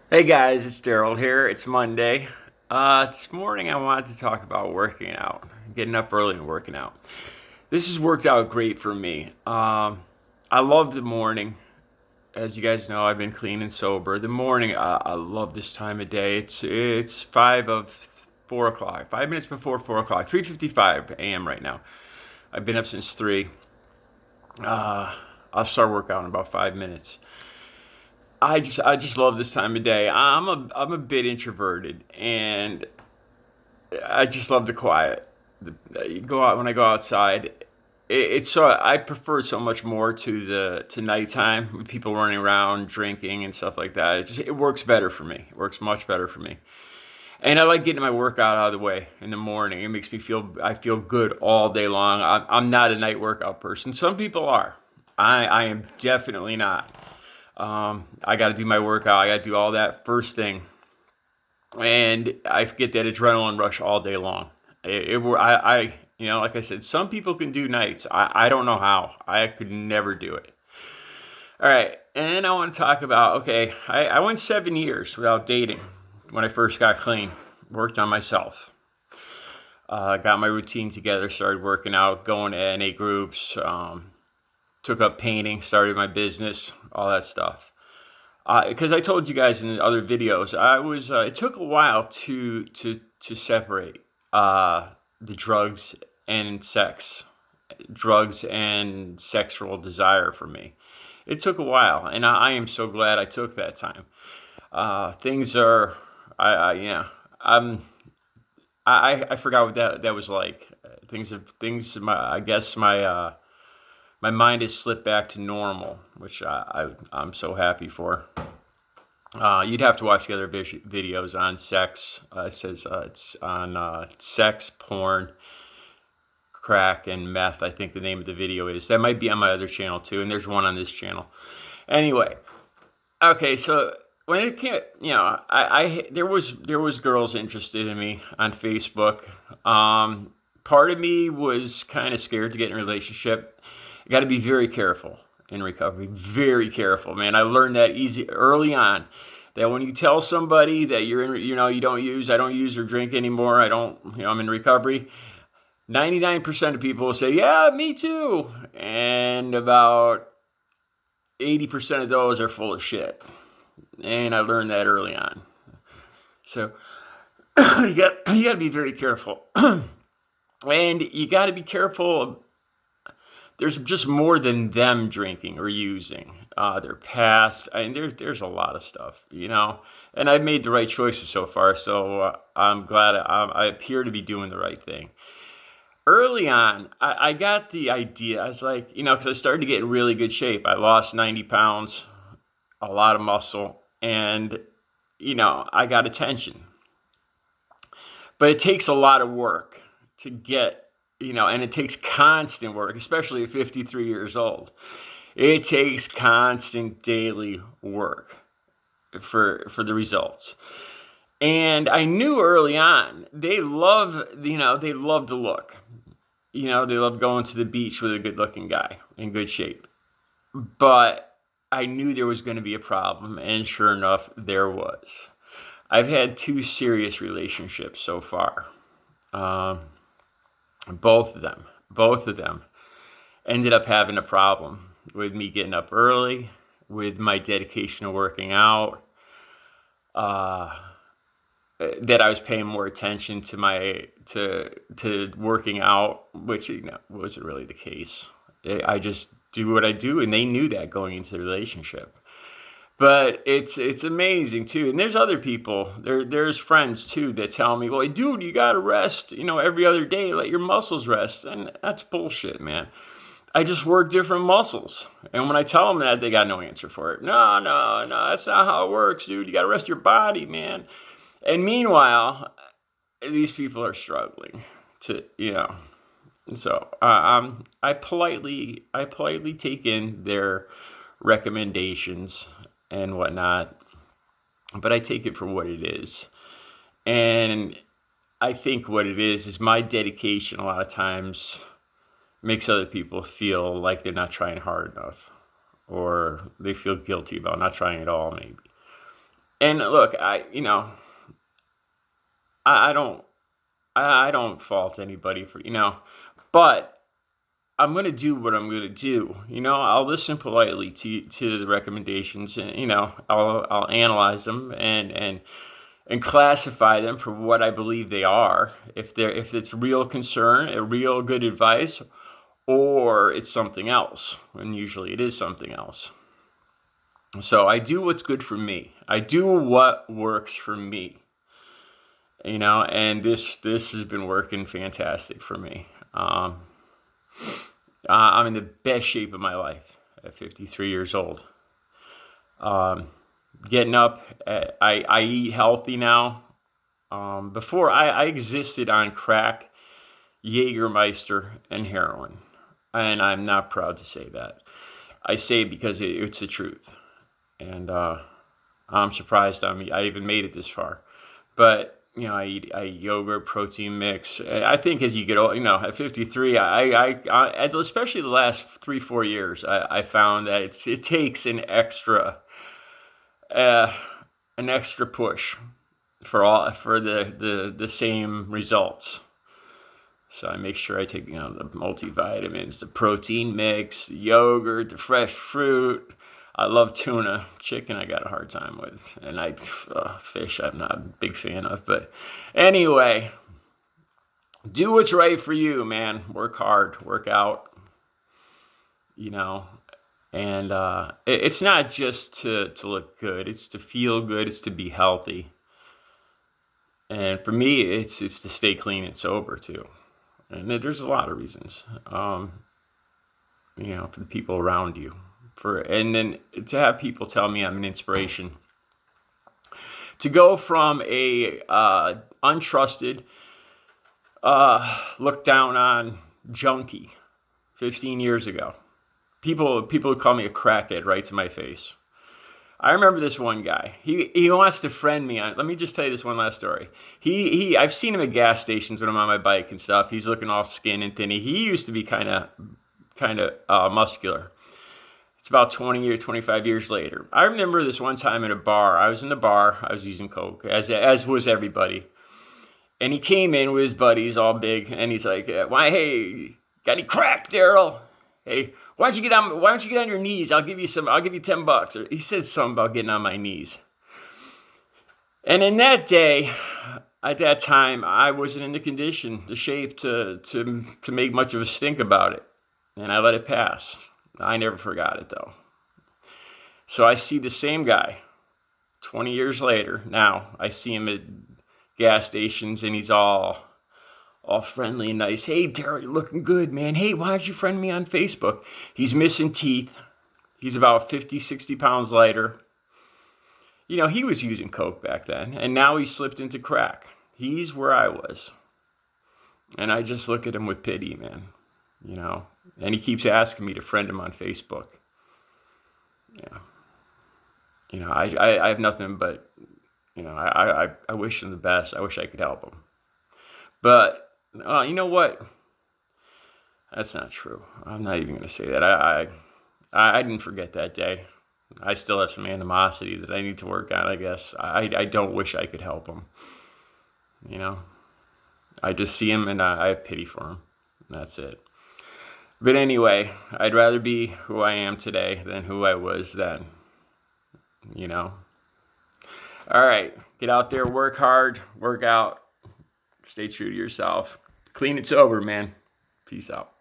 Hey guys, it's Daryl here. It's Monday. This morning I wanted to talk about working out, getting up early and working out. This has worked out great for me. I love the morning. As you guys know, I've been clean and sober. The morning, I love this time of day. It's 4 o'clock, 5 minutes before 4 o'clock, 3:55 a.m. right now. I've been up since three. I'll start workout in about 5 minutes. I just love this time of day. I'm a bit introverted, and I just love the quiet. You go out when I go outside. It's so I prefer so much more to nighttime with people running around drinking and stuff like that. It works better for me. It works much better for me. And I like getting my workout out of the way in the morning. It makes me feel I feel good all day long. I'm not a night workout person. Some people are. I am definitely not. I got to do my workout. I got to do all that first thing, and I get that adrenaline rush all day long. Like I said, some people can do nights. I don't know how. I could never do it. All right, and I want to talk about. Okay, I went 7 years without dating when I first got clean. Worked on myself. Got my routine together. Started working out, going to NA groups. Took up painting. Started my business. All that stuff. Because I told you guys in other videos, I was. It took a while to separate the drugs and sexual desire for me. It took a while, and I am so glad I took that time. Things are, I yeah, I'm. I forgot what that was like. Things. I guess my mind has slipped back to normal, which I'm so happy for. You'd have to watch the other videos on sex. It says it's on sex, porn, crack, and meth. I think the name of the video is. That might be on my other channel too, and there's one on this channel. Anyway, okay, so when it came, there was girls interested in me on Facebook. Part of me was kind of scared to get in a relationship. You got to be very careful in recovery. Very careful, man. I learned that early on. That when you tell somebody that you're in, I don't use or drink anymore. I'm in recovery. 99% of people will say, yeah, me too. And about 80% of those are full of shit. And I learned that early on. So you got to be very careful. And you got to be careful. There's just more than them drinking or using. Their past. I mean, there's a lot of stuff. And I've made the right choices so far. So I'm glad I appear to be doing the right thing. Early on, I got the idea. I was like, because I started to get in really good shape. I lost 90 pounds, a lot of muscle, and I got attention. But it takes a lot of work to get, and it takes constant work, especially at 53 years old. It takes constant daily work for the results. And I knew early on they love the look. They love going to the beach with a good-looking guy in good shape. But I knew there was going to be a problem, and sure enough, there was. I've had two serious relationships so far. Um, both of them ended up having a problem with me getting up early, with my dedication to working out, uh, that I was paying more attention to working out, which wasn't really the case. I just do what I do, and they knew that going into the relationship. But it's amazing too, and there's other people. There's friends too that tell me, "Well, dude, you gotta rest. Every other day, let your muscles rest." And that's bullshit, man. I just work different muscles, and when I tell them that, they got no answer for it. No, no, no, that's not how it works, dude. You gotta rest your body, man. And meanwhile, these people are struggling to. So I politely take in their recommendations and whatnot, but I take it for what it is. And I think what it is my dedication a lot of times makes other people feel like they're not trying hard enough, or they feel guilty about not trying at all, maybe. And look, I don't, I don't fault anybody for, but I'm going to do what I'm going to do. I'll listen politely to the recommendations, and I'll analyze them and classify them for what I believe they are. If it's real concern, a real good advice, or it's something else, and usually it is something else. So I do what's good for me. I do what works for me. And this has been working fantastic for me. I'm in the best shape of my life at 53 years old. Getting up, I eat healthy now. Before I existed on crack, Jägermeister, and heroin, and I'm not proud to say that. I say it because it's the truth, and I'm surprised I even made it this far. But I eat yogurt, protein mix. I think as you get old, at 53, especially the last 3-4 years, I found that it takes uh, an extra push for the same results. So I make sure I take the multivitamins, the protein mix, the yogurt, the fresh fruit. I love tuna. Chicken I got a hard time with, and fish I'm not a big fan of. But anyway, do what's right for you, man. Work hard, work out. And it's not just to look good. It's to feel good. It's to be healthy. And for me, it's to stay clean and sober too. And there's a lot of reasons. For the people around you. And then to have people tell me I'm an inspiration. To go from a untrusted, looked down on junkie 15 years ago. People would call me a crackhead right to my face. I remember this one guy. He wants to friend me on. Let me just tell you this one last story. I've seen him at gas stations when I'm on my bike and stuff. He's looking all skin and thin. He used to be kind of muscular. It's about 25 years later. I remember this one time in a bar. I was in the bar. I was using coke, as was everybody. And he came in with his buddies, all big, and he's like, "Why? Hey, got any crack, Daryl? Hey, why don't you get on your knees? I'll give you $10." Or he said something about getting on my knees. And in that day, at that time, I wasn't in the shape to make much of a stink about it, and I let it pass. I never forgot it though. So I see the same guy 20 years later. Now I see him at gas stations, and he's all friendly and nice. "Hey, Daryl, you're looking good, man. Hey, why don't you friend me on Facebook?" He's missing teeth. He's about 50, 60 pounds lighter. He was using coke back then, and now he slipped into crack. He's where I was. And I just look at him with pity, man. And he keeps asking me to friend him on Facebook. I have nothing but, I wish him the best. I wish I could help him. But, you know what? That's not true. I'm not even going to say that. I didn't forget that day. I still have some animosity that I need to work on, I guess. I don't wish I could help him. I just see him and I have pity for him. That's it. But anyway, I'd rather be who I am today than who I was then. All right, get out there, work hard, work out, stay true to yourself. Clean and sober, man. Peace out.